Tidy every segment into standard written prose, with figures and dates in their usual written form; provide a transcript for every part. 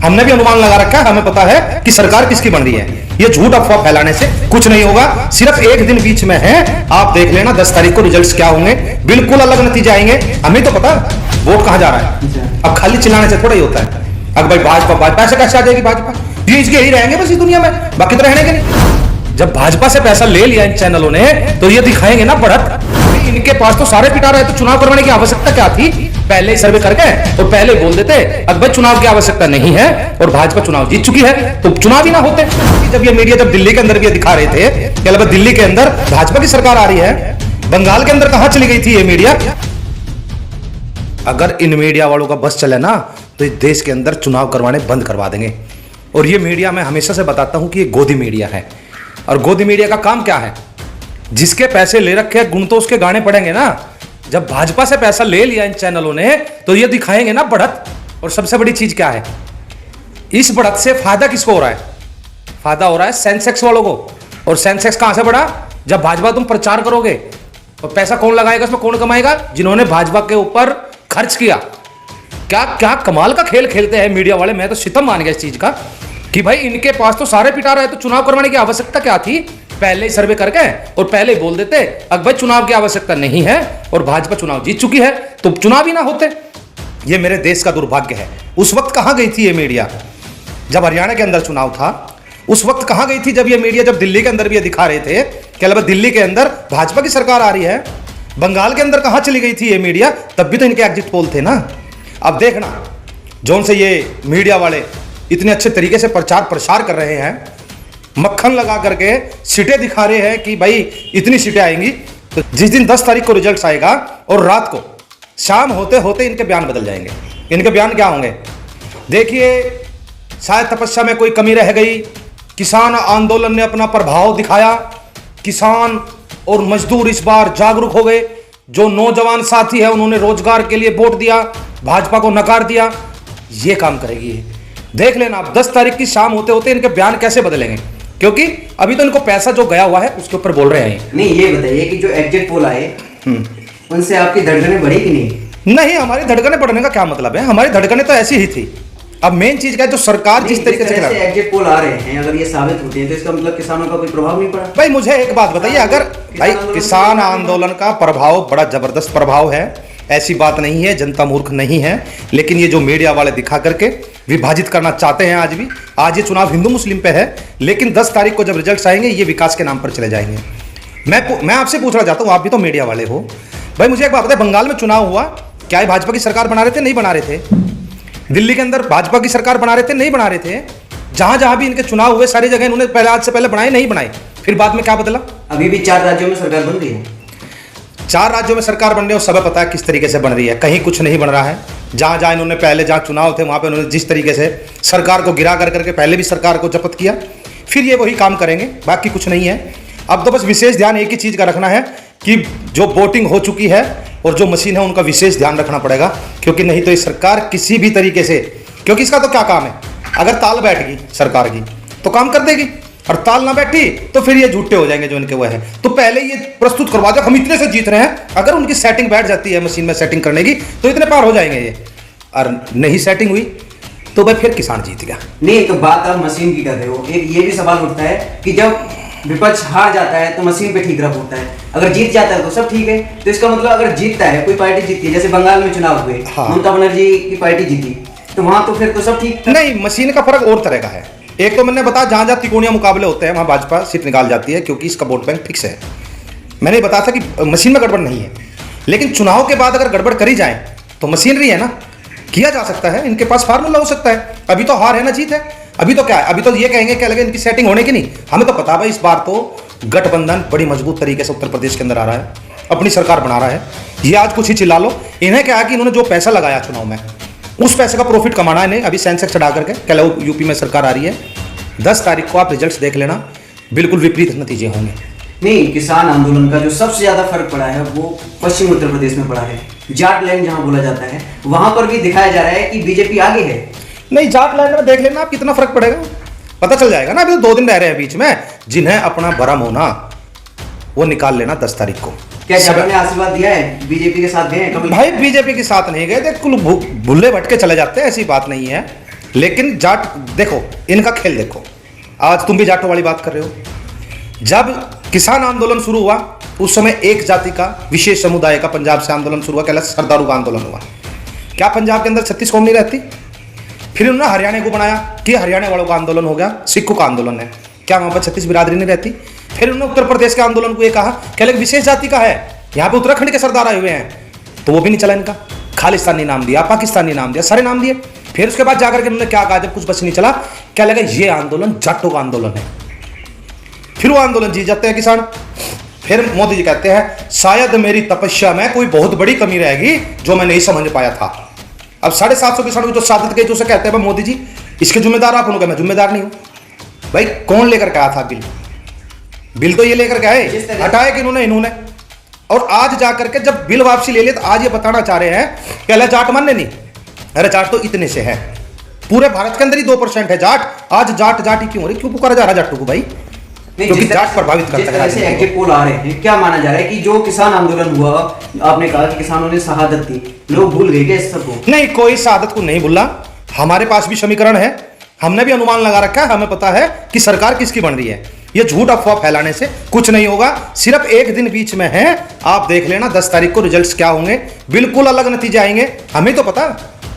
हमने भी अनुमान लगा रखा है, हमें पता है कि सरकार किसकी बन रही है। ये झूठ अफवाह फैलाने से कुछ नहीं होगा, सिर्फ एक दिन बीच में है, आप देख लेना 10 तारीख को रिजल्ट्स क्या होंगे, बिल्कुल अलग नतीजे आएंगे। हमें तो पता वोट कहां जा रहा है, अब खाली चिल्लाने से थोड़ा ही होता है। अब भाई भाजपा से कैसे आ जाएगी भाजपा, ये इसके ही रहेंगे बस इस दुनिया में, बाकी तो रहने के नहीं। जब भाजपा से पैसा ले लिया इन चैनलों ने तो ये दिखाएंगे ना बढ़त। इनके पास तो सारे पिटा रहे, तो चुनाव करवाने की आवश्यकता क्या थी, पहले ही सर्वे करके और पहले ही बोल देते अब भाई चुनाव की आवश्यकता नहीं है और भाजपा चुनाव जीत चुकी है, तो चुनाव ही ना होते। जब ये मीडिया जब दिल्ली के अंदर भी दिखा रहे थे कि अगर दिल्ली के अंदर भाजपा की सरकार आ रही है, बंगाल के अंदर कहां चली गई थी ये मीडिया। अगर इन मीडिया वालों का बस चले ना तो इस देश के अंदर चुनाव करवाने बंद करवा देंगे। और ये मीडिया मैं हमेशा से बताता हूं कि ये गोदी मीडिया है, और गोदी मीडिया का काम क्या है, जिसके पैसे ले रखे गुण तो उसके गाने पड़ेंगे ना। जब भाजपा से पैसा ले लिया इन चैनलों ने तो ये दिखाएंगे ना बढ़त। और सबसे बड़ी चीज क्या है, इस बढ़त से फायदा किसको हो रहा है, फायदा हो रहा है सेंसेक्स वालों को। और सेंसेक्स कहां से बढ़ा, जब भाजपा तुम प्रचार करोगे तो पैसा कौन लगाएगा, उसमें कौन कमाएगा, जिन्होंने भाजपा के ऊपर खर्च किया। क्या क्या कमाल का खेल खेलते हैं मीडिया वाले, मैं तो सितम मान गया इस चीज का कि भाई इनके पास तो सारे पिटा रहे, तो चुनाव करवाने की आवश्यकता क्या थी, पहले ही सर्वे करके और पहले ही बोल देते अब भाई चुनाव की आवश्यकता नहीं है और भाजपा चुनाव जीत चुकी है, तो चुनाव ही ना होते। ये मेरे देश का दुर्भाग्य है। उस वक्त कहां गई थी ये मीडिया जब हरियाणा के अंदर चुनाव था, उस वक्त कहां गई थी जब ये मीडिया जब दिल्ली के अंदर भी ये दिखा रहे थे कि दिल्ली के अंदर भाजपा की सरकार आ रही है। बंगाल के अंदर कहां चली गई थी ये मीडिया, तब भी तो इनके एग्जिट पोल थे ना। अब देखना जोन से ये मीडिया वाले इतने अच्छे तरीके से प्रचार प्रसार कर रहे हैं, मक्खन लगा करके सीटें दिखा रहे हैं कि भाई इतनी सीटें आएंगी, तो जिस दिन 10 तारीख को रिजल्ट्स आएगा और रात को शाम होते होते इनके बयान बदल जाएंगे। इनके बयान क्या होंगे, देखिए शायद तपस्या में कोई कमी रह गई, किसान आंदोलन ने अपना प्रभाव दिखाया, किसान और मजदूर इस बार जागरूक हो गए, जो नौजवान साथी है उन्होंने रोजगार के लिए वोट दिया, भाजपा को नकार दिया। ये काम करेगी, देख लेना आप 10 तारीख की शाम होते होते इनके बयान कैसे बदलेंगे, क्योंकि अभी तो इनको पैसा जो गया हुआ है उसके ऊपर बोल रहे हैं। नहीं, ये बताइए कि जो एग्जिट पोल आए उनसे आपकी धड़कनें बढ़ी कि नहीं? नहीं, हमारी धड़कनें बढ़ने का क्या मतलब है, हमारी धड़कनें तो ऐसी ही थी। अब मेन चीज क्या है, जो सरकार जिस तरीके से एग्जिट पोल आ रहे हैं, अगर ये साबित होते हैं तो इसका मतलब किसानों का कोई प्रभाव नहीं पड़ा। भाई मुझे एक बात बताइए, अगर भाई किसान आंदोलन का प्रभाव बड़ा जबरदस्त प्रभाव है, ऐसी बात नहीं है, जनता मूर्ख नहीं है, लेकिन ये जो मीडिया वाले दिखा करके विभाजित करना चाहते हैं आज भी। आज ये चुनाव हिंदू मुस्लिम पे है, लेकिन 10 तारीख को जब रिजल्ट्स आएंगे ये विकास के नाम पर चले जाएंगे। मैं आपसे पूछना चाहता हूँ, आप भी तो मीडिया वाले हो भाई, मुझे एक बात बताइए, बंगाल में चुनाव हुआ, क्या ये भाजपा की सरकार बना रहे थे, नहीं बना रहे थे? दिल्ली के अंदर भाजपा की सरकार बना रहे थे, नहीं बना रहे थे? जहां जहां भी इनके चुनाव हुए सारी जगह इन्होंने पहले आज से पहले बनाए, नहीं बनाए, फिर बाद में क्या बदला? अभी भी 4 राज्यों में सरकार बन रही है, 4 राज्यों में सरकार बन रही है और सब पता है किस तरीके से बन रही है, कहीं कुछ नहीं बन रहा है। जहां जहां इन्होंने पहले जहां चुनाव थे वहां पे उन्होंने जिस तरीके से सरकार को गिरा कर करके पहले भी सरकार को जब्त किया, फिर ये वही काम करेंगे, बाकी कुछ नहीं है। अब तो बस विशेष ध्यान एक ही चीज का रखना है कि जो वोटिंग हो चुकी है और जो मशीन है उनका विशेष ध्यान रखना पड़ेगा, क्योंकि नहीं तो ये सरकार किसी भी तरीके से, क्योंकि इसका तो क्या काम है, अगर ताल बैठ गई सरकार की तो काम कर देगी, और ताल ना बैठी तो फिर ये झूठे हो जाएंगे जो इनके वो है। तो पहले ये प्रस्तुत करवा दो, हम इतने से जीत रहे हैं, अगर उनकी सेटिंग बैठ जाती है मशीन में सेटिंग करने की तो इतने पार हो जाएंगे ये, और नहीं सेटिंग हुई तो भाई फिर किसान जीत गया। नहीं, तो बात आप मशीन की कर रहे हो, एक ये भी सवाल उठता है कि जब विपक्ष हार जाता है तो मशीन पे ठीक रख होता है, अगर जीत जाता है तो सब ठीक है। तो इसका मतलब अगर जीतता है, कोई पार्टी जीतती है, जैसे बंगाल में चुनाव हुए, ममता बनर्जी की पार्टी जीती, तो वहां तो फिर तो सब ठीक। नहीं, मशीन का फर्क और तरह का है। एक तो मैंने बताया जहां जहां त्रिकोणीय मुकाबले होते हैं वहां भाजपा सीट निकाल जाती है, क्योंकि इसका वोट बैंक फिक्स है। मैंने बताया था कि मशीन में गड़बड़ नहीं है, लेकिन चुनाव के बाद अगर गड़बड़ करी जाए तो मशीनरी है ना, किया जा सकता है, इनके पास फार्मूला हो सकता है। अभी तो हार है ना जीत है, अभी तो क्या है, अभी तो ये कहेंगे क्या लगे इनकी सेटिंग होने की नहीं। हमें तो पता भाई इस बार तो गठबंधन बड़ी मजबूत तरीके से उत्तर प्रदेश के अंदर आ रहा है, अपनी सरकार बना रहा है। ये आज कुछ ही चिल्ला लो, इन्हें क्या है कि इन्होंने जो पैसा लगाया चुनाव में उस पैसे का प्रॉफिट कमाना है इन्हें, अभी सेंसेक्स चढ़ा करके क्या यूपी में सरकार आ रही है। 10 तारीख को आप रिजल्ट्स देख लेना, बिल्कुल विपरीत नतीजे होंगे। नहीं, किसान आंदोलन का जो सबसे ज्यादा फर्क पड़ा है वो पश्चिम उत्तर प्रदेश में पड़ा है। जाट लैंड जहां बोला जाता है वहां पर भी दिखाया जा रहा है कि बीजेपी आगे है। नहीं, जाट लैंड में देख लेना आप कितना फर्क पड़ेगा, पता चल जाएगा ना। अभी तो 2 दिन रह रहे हैं बीच में, जिन्हें अपना भरम होना वो निकाल लेना 10 तारीख को। क्या जाट ने आशीर्वाद दिया है, बीजेपी के साथ गए हैं? भाई बीजेपी के साथ नहीं गए थे, कुल भुल्ले भटके चले जाते हैं, ऐसी बात नहीं है। लेकिन जाट देखो, इनका खेल देखो। आज तुम भी जाटों वाली बात कर रहे हो। जब किसान आंदोलन शुरू हुआ उस समय एक जाति का विशेष समुदाय का पंजाब से आंदोलन शुरू हुआ, कहला सरदारों का आंदोलन हुआ। क्या पंजाब के अंदर 36 कौम नहीं रहती? फिर उन्होंने हरियाणा को बनाया कि हरियाणा वालों का आंदोलन हो गया, सिखों का आंदोलन है, क्या वहां पर 36 बिरादरी नहीं रहती? फिर उन्होंने उत्तर प्रदेश के आंदोलन को ये कहा कि अलग विशेष जाति का है, यहाँ पे उत्तराखंड के सरदार आए हुए हैं, तो वो भी नहीं चला इनका। खालिस्तानी नाम दिया, पाकिस्तानी नाम दिया, सारे नाम दिए। फिर उसके बाद जाकर के उन्होंने क्या कहा, जब कुछ बच नहीं चला, क्या लगा ये आंदोलन जाटों का आंदोलन है। फिर वो आंदोलन जीत जाते हैं किसान। फिर मोदी जी कहते हैं शायद मेरी तपस्या में कोई बहुत बड़ी कमी रहेगी जो मैं नहीं समझ पाया था। अब 750 किसानों की जो शहादत गई, जो से कहते हैं मोदी जी इसके जिम्मेदार आप लोग, मैं जिम्मेदार नहीं हूं। भाई कौन लेकर के आया था बिल तो ये लेकर के आए, हटाए कि इन्होंने। और आज जाकर के जब बिल वापसी ले लिए तो आज ये बताना चाह रहे हैं कि अल्लाह जाट मानने नहीं। अरे जाट तो इतने से है, पूरे भारत के अंदर ही 2% है जाट। आज जाट ही क्यों हो रही, क्यों पुकारा जा रहा जाटों को भाई? क्योंकि जाट प्रभावित करता है। जैसे एग्जिट पोल आ रहे हैं, क्या माना जा रहा है कि जो किसान आंदोलन हुआ, आपने कहा कि किसानों ने शहादत दी, लोग भूल गए क्या इस सबको? नहीं, कोई शहादत को नहीं भूला। हमारे पास भी समीकरण है, हमने भी अनुमान लगा रखा है, हमें पता है कि सरकार किसकी बन रही है। ये झूठ अफवाह फैलाने से कुछ नहीं होगा। सिर्फ एक दिन बीच में है, आप देख लेना 10 तारीख को रिजल्ट्स क्या होंगे, बिल्कुल अलग नतीजे आएंगे। हमें तो पता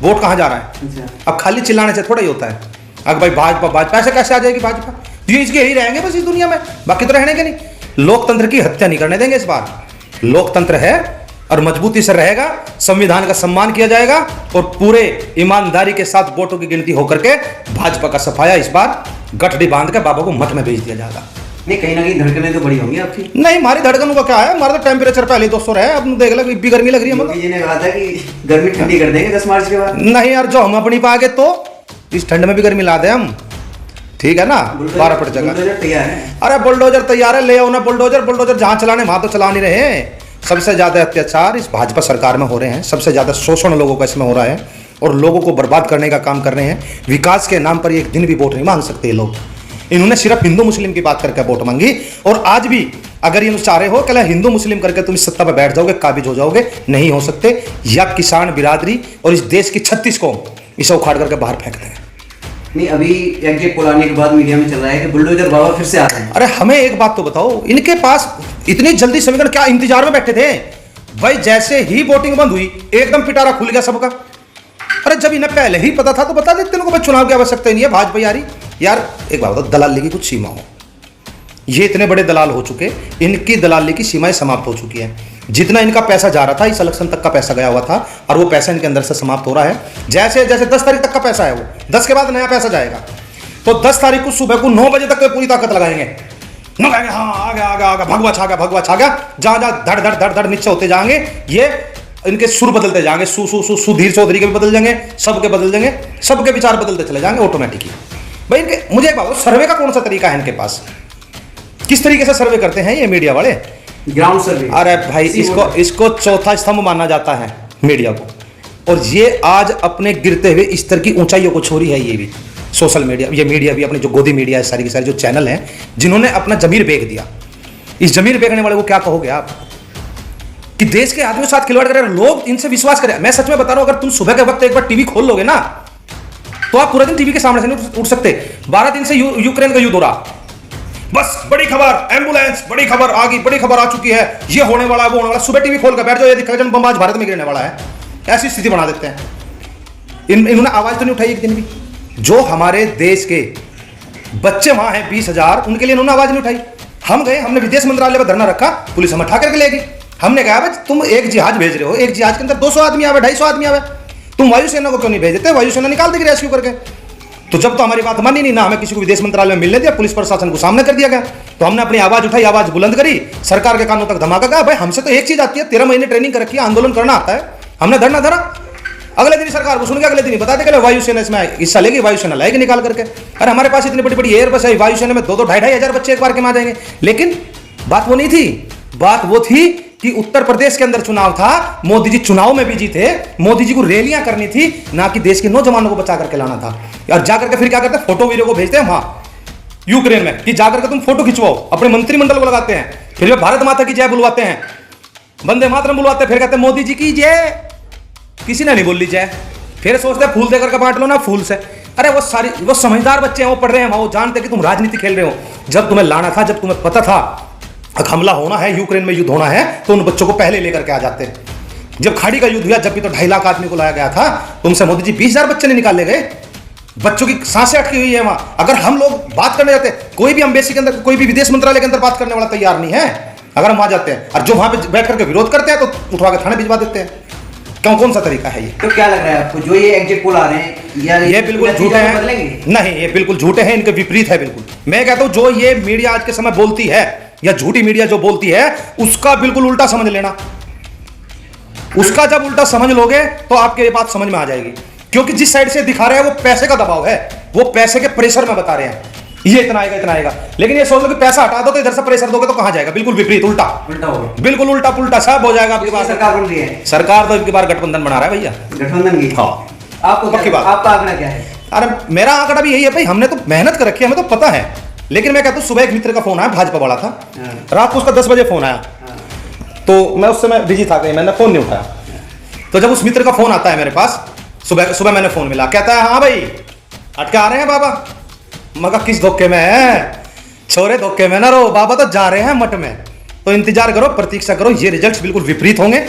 वोट कहां जा रहा है। अब खाली चिल्लाने से थोड़ा ही होता है। अगर भाई भाजपा ऐसे कैसे आ जाएगी भाजपा, ये इसके ही रहेंगे बस इस दुनिया में, बाकी तो रहने के नहीं। लोकतंत्र की हत्या नहीं करने देंगे इस बार। लोकतंत्र है और मजबूती से रहेगा, संविधान का सम्मान किया जाएगा और पूरे ईमानदारी के साथ वोटों की गिनती होकर के भाजपा का सफाया इस बार गठड़ी बांध के बाबा को मठ में भेज दिया जाएगा। नहीं, कहीं ना कहीं धड़कनें तो बड़ी होंगी आपकी। नहीं, हमारी धड़कनों का क्या है, हमारा तो टेम्परेचर पहले 200 रहे, अब देख लो इतनी गर्मी लग रही है। मोदी जी ने कहा था कि गर्मी ठंडी कर देंगे 10 मार्च के बाद। नहीं यार, जो हम अपनी पा गए तो इस ठंड में भी गर्मी ला दे हम, ठीक है ना। 12 फुट जगह तैयार है। अरे बुलडोजर तैयार है, ले आओ ना बुलडोजर जहां चलाने वहां तो चला नहीं रहे। सबसे ज्यादा अत्याचार इस भाजपा सरकार में हो रहे हैं, सबसे ज्यादा शोषण लोगों का इसमें हो रहा है और लोगों को बर्बाद करने का काम कर रहे हैं। विकास के नाम पर एक दिन भी वोट नहीं मांग सकते ये लोग। इन्होंने सिर्फ हिंदू मुस्लिम की बात करके वोट मांगी और आज भी अगर ये चाह रहे हो कि हिंदू मुस्लिम करके तुम सत्ता पर बैठ जाओगे, काबिज हो जाओगे, नहीं हो सकते। या किसान बिरादरी और इस देश की 36 कौम इसे उखाड़ करके बाहर फेंकते हैं। नहीं, अभी एग्जिट पोल आने के बाद मीडिया में चल रहा है कि बुलडोजर बाबा फिर से आ रहे हैं। अरे हमें एक बात तो बताओ, इनके पास इतनी जल्दी समीकरण क्या इंतजार में बैठे थे भाई? जैसे ही वोटिंग बंद हुई एकदम पिटारा खुल गया सबका। अरे जब इन्हें पहले ही पता था तो बता देते इनको, चुनाव की आवश्यकता नहीं है भाजपा यार एक बात बताओ, दलाली की कुछ सीमा हो। ये इतने बड़े दलाल हो चुके, इनकी दलाली की सीमाएं समाप्त हो चुकी है। जितना इनका पैसा जा रहा था, इस इलेक्शन तक का पैसा गया हुआ था और वो पैसा इनके अंदर से समाप्त हो रहा है। जैसे 10 तारीख तक का पैसा है, वो 10 के बाद नया पैसा जाएगा। तो 10 तारीख को सुबह को 9 बजे तक तो पूरी ताकत लगाएंगे, हाँ आ गया भगवा छा गया, जहां धड़ धड़ नीचे होते जाएंगे। ये इनके सुर बदलते जाएंगे, सुधीर चौधरी के भी बदल जाएंगे, सबके बदल जाएंगे, सबके विचार बदलते चले जाएंगे ऑटोमेटिकली। भाई इनके मुझे एक बात, सर्वे का कौन सा तरीका है इनके पास? किस तरीके से सर्वे करते हैं ये मीडिया वाले? ग्राउंड सर्वे। अरे भाई इसको चौथा स्तंभ माना जाता है मीडिया को, और ये आज अपने गिरते हुए स्तर की ऊंचाइयों को छोड़ी है। ये भी सोशल मीडिया, ये मीडिया भी अपनी जो गोदी मीडिया है, सारी की सारी जो चैनल हैं जिन्होंने अपना जमीर बेच दिया। इस जमीर बेचने वाले को क्या कहोगे आप कि देश के आदमियों के साथ खिलवाड़ कर रहे हैं, लोग इनसे विश्वास करें। मैं सच में बता रहा हूं, अगर तुम सुबह के वक्त एक बार टीवी खोल लोगे ना तो आप पूरा दिन टीवी के सामने से नहीं उठ सकते। 12 दिन से यूक्रेन का युद्ध हो रहा, बस बड़ी खबर, एम्बुलेंस, बड़ी खबर आ गई, बड़ी खबर आ चुकी है, ये होने वाला है, वो होने वाला। सुबह टीवी खोल कर बैठ जाओ, ये दिखेगा बम आज भारत में गिरने वाला है, ऐसी स्थिति बना देते हैं। इन्होंने आवाज तो नहीं उठाई एक दिन भी। जो हमारे देश के बच्चे वहां हैं 20,000, उनके लिए इन्होंने आवाज नहीं उठाई। हम गए, हमने विदेश मंत्रालय पर धरना रखा, पुलिस हमें उठा करके ले गई। हमने कहा भाई तुम एक जहाज भेज रहे हो, एक जहाज के अंदर 200 आदमी आवे, 250 आदमी आवे, तुम वायुसेना को क्यों नहीं भेज देते? वायुसेना निकाल देगी रेस्क्यू करके। तो जब तो हमारी बात मानी नहीं ना, हमें किसी को विदेश मंत्रालय में मिलने दिया, पुलिस प्रशासन को सामने कर दिया गया। तो हमने अपनी आवाज उठाई, आवाज बुलंद करी, सरकार के कानों तक धमाका गया। भाई हमसे तो एक चीज आती है, 13 महीने ट्रेनिंग कर रखी है, आंदोलन करना आता है। हमने धरना धरा, अगले दिन सरकार को सुन के अगले दिन ही बता देगा वायुसेना इसमें हिस्सा लेगी, वायुसेना लाएगी निकाल करके। अरे हमारे पास इतनी बड़ी बड़ी एयर बस है, वायुसेना में 2-2 2,500 बच्चे एक बार के में आ जाएंगे। लेकिन बात वो नहीं थी, बात वो थी कि उत्तर प्रदेश के अंदर चुनाव था, मोदी जी चुनाव में भी जीते, मोदी जी को रैलियां करनी थी, ना कि देश के नौजवानों को बचा करके लाना था। और जाकर के फिर क्या करते हैं, फोटो वीडियो को भेजते हैं वहां यूक्रेन में कि जाकर के तुम फोटो खिंचवाओ, अपने मंत्रिमंडल को लगाते हैं, फिर वे भारत माता की जय बुलवाते हैं, वंदे मातरम बुलवाते हैं, फिर कहते हैं मोदी जी की जय। किसी ने नहीं बोल ली जय, फिर सोचते हैं फूल देकर के बांट लो ना फूल से। अरे वो समझदार बच्चे हैं, वो पढ़ रहे हैं, वो जानते हैं कि तुम राजनीति खेल रहे हो। जब तुम्हें लाना था, जब तुम्हें पता था हमला होना है, यूक्रेन में युद्ध होना है, तो उन बच्चों को पहले लेकर के आ जाते। जब खाड़ी का युद्ध हुआ, जब भी तो 2.5 लाख आदमी को लाया गया था, तुमसे मोदी जी 20,000 बच्चे नहीं निकाले गए। बच्चों की सांसें अटकी हुई है वहां। अगर हम लोग बात करने जाते, कोई भी एम्बेसी के अंदर, कोई भी विदेश मंत्रालय के अंदर बात करने वाला तैयार नहीं है। अगर हम वहां जाते हैं और जो वहां पे बैठ करके विरोध करते हैं, तो उठवा के थाने भिजवा देते हैं। कौन सा तरीका है ये? तो क्या लग रहा है आपको, जो ये एग्जिट पोल आ रहे हैं, या ये बिल्कुल झूठे हैं? नहीं, ये बिल्कुल झूठे हैं, इनके विपरीत है बिल्कुल। मैं कहता हूं जो ये मीडिया आज के समय बोलती है, या झूठी मीडिया जो बोलती है, उसका बिल्कुल उल्टा समझ लेना। उसका जब उल्टा समझ लोगे तो आपके ये बात समझ में आ जाएगी। क्योंकि जिस साइड से दिखा रहे हैं वो पैसे का दबाव है, वो पैसे के प्रेशर में बता रहे हैं ये इतना आएगा, इतना आएगा। लेकिन ये सोच लो कि पैसा हटा दो तो इधर से प्रेशर दोगे तो कहां जाएगा? बिल्कुल विपरीत, उल्टा होगा, बिल्कुल उल्टा पुल्टा सब हो जाएगा आपकी बात। सरकार बन रही है, सरकार तो इनकी बार गठबंधन बना रहा है भैया, गठबंधन की। हाँ, आपको पक्की बात। आपका आंकड़ा क्या है? अरे मेरा आंकड़ा भी यही है भाई, हमने तो मेहनत कर रखी है, हमें तो पता है। लेकिन मैं कहता हूँ, सुबह एक मित्र का फोन आया, भाजपा वाला था, रात को उसका 10 बजे फोन आया, तो मैं उस समय बिजी था, मैंने फोन नहीं उठाया। तो जब उस मित्र का फोन आता है मेरे पास, सुबह मैंने फोन मिला, कहता है हाँ भाई अटके आ रहे हैं बाबा। मगर किस धोखे में है छोरे, धोखे में ना रहो, बाबा तो जा रहे हैं मठ में, तो इंतजार करो, प्रतीक्षा करो, ये रिजल्ट्स बिल्कुल विपरीत होंगे।